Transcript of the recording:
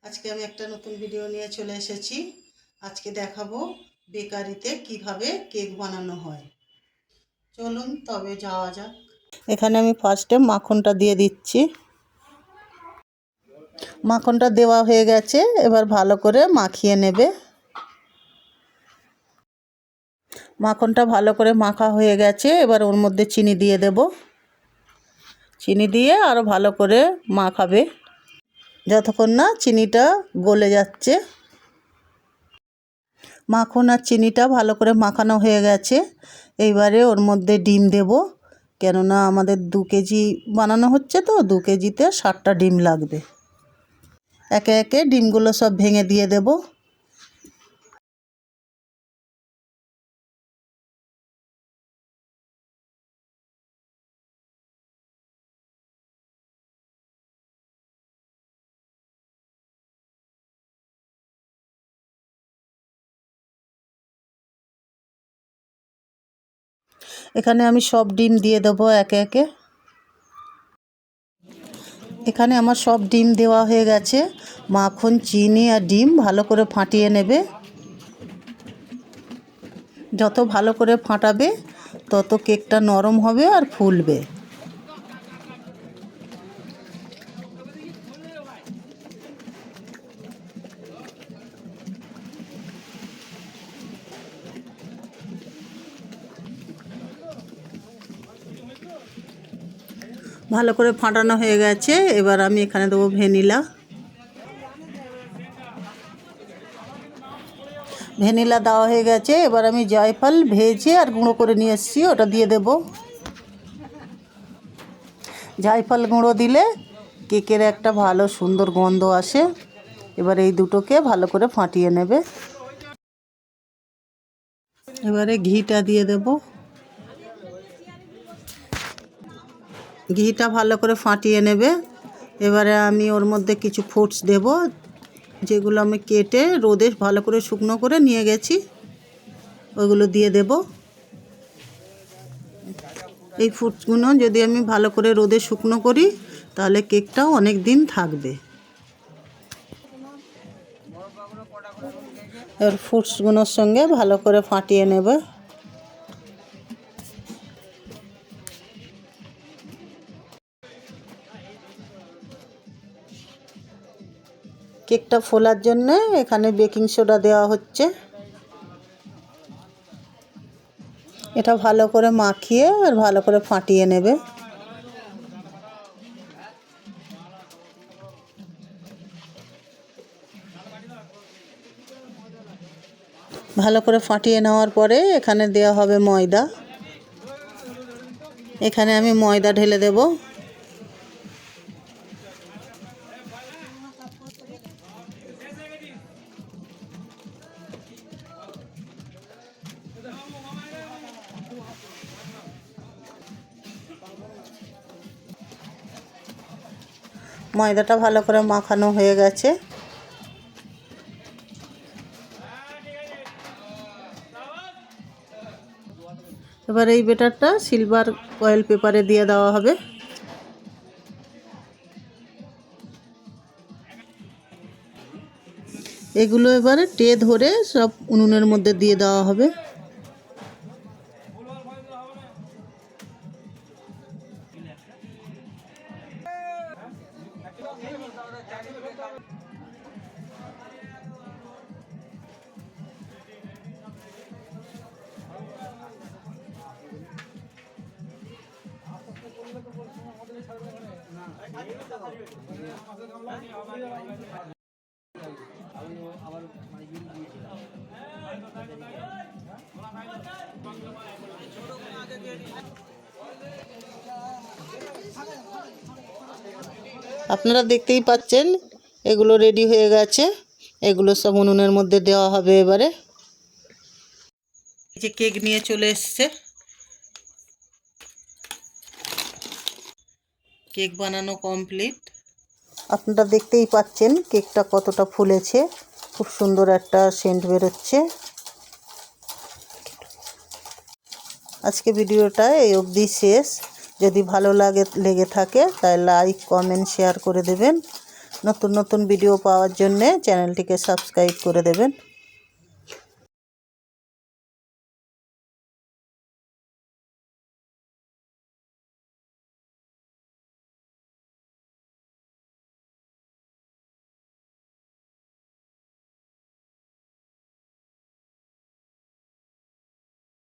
আজকে আমি একটা নতুন ভিডিও নিয়ে চলে এসেছি। আজকে দেখাবো বেকারিতে কিভাবে কেক বানানো হয়। চলুন তবে যাওয়া যাক। এখানে আমি ফার্স্টে মাখনটা দিয়ে দিচ্ছি। মাখনটা দেওয়া হয়ে গেছে, এবার ভালো করে মাখিয়ে নেবে। মাখনটা ভালো করে মাখা হয়ে গেছে, এবার ওর মধ্যে চিনি দিয়ে দেব। চিনি দিয়ে আরও ভালো করে মাখাবে যতক্ষণ না চিনিটা গলে যাচ্ছে। মাখন আর চিনিটা ভালো করে মাখানো হয়ে গেছে। এইবারে ওর মধ্যে ডিম দেব, কেননা আমাদের 2 কেজি বানানো হচ্ছে, তো 2 কেজিতে 7টা ডিম লাগবে। একে একে ডিমগুলো সব ভেঙে দিয়ে দেব। এখানে আমি সব ডিম দিয়ে দেবো একে একে। এখানে আমার সব ডিম দেওয়া হয়ে গেছে। মাখন, চিনি আর ডিম ভালো করে ফাটিয়ে নেবে। যত ভালো করে ফাটাবে তত কেকটা নরম হবে আর ফুলবে। ভালো করে ফাটানো হয়ে গেছে, এবার আমি এখানে দেবো ভ্যানিলা। ভ্যানিলা দেওয়া হয়ে গেছে, এবার আমি জয়ফল ভেজে আর গুঁড়ো করে নিয়ে এসেছি, ওটা দিয়ে দেব। জয়ফল গুঁড়ো দিলে কেকের একটা ভালো সুন্দর গন্ধ আসে। এবার এই দুটোকে ভালো করে ফাটিয়ে নেবে। এবারে ঘিটা দিয়ে দেব। ঘিটা ভালো করে ফাটিয়ে নেবে। এবারে আমি ওর মধ্যে কিছু ফ্রুটস দেব, যেগুলো আমি কেটে রোদে ভালো করে শুকনো করে নিয়ে গেছি, ওইগুলো দিয়ে দেব। এই ফ্রুটসগুলো যদি আমি ভালো করে রোদে শুকনো করি তাহলে কেকটাও অনেক দিন থাকবে। এবার ফ্রুটসগুলোর সঙ্গে ভালো করে ফাটিয়ে নেবে। কেকটা ফোলার জন্য এখানে বেকিং সোডা দেওয়া হচ্ছে। এটা ভালো করে মাখিয়ে আর ভালো করে ফাটিয়ে নেবে। ভালো করে ফাটিয়ে নেওয়ার পরে এখানে দেওয়া হবে ময়দা। এখানে আমি ময়দা ঢেলে দেব। ময়দাটা ভালো করে মাখানো হয়ে গেছে। এবার এই ব্যাটারটা সিলভার ফয়েল পেপারে দিয়ে দেওয়া হবে। এগুলো এবারে ট্রে ধরে সব উনুনের মধ্যে দিয়ে দেওয়া হবে। আপনারা দেখতেই পাচ্ছেন এগুলো রেডি হয়ে গেছে। এগুলো সব উনুনের মধ্যে দেওয়া হবে। এবারে এই যে কেক নিয়ে চলে এসছে। কেক বানানো কমপ্লিট। আপনারা দেখতেই পাচ্ছেন কেকটা কতটা ফুলেছে, খুব সুন্দর একটা সেন্ট বেরোচ্ছে। আজকে ভিডিওটা এই অবধি শেষ। যদি ভালো লেগে থাকে তাহলে লাইক, কমেন্ট, শেয়ার করে দেবেন। নতুন নতুন ভিডিও পাওয়ার জন্যে চ্যানেলটিকে সাবস্ক্রাইব করে দেবেন।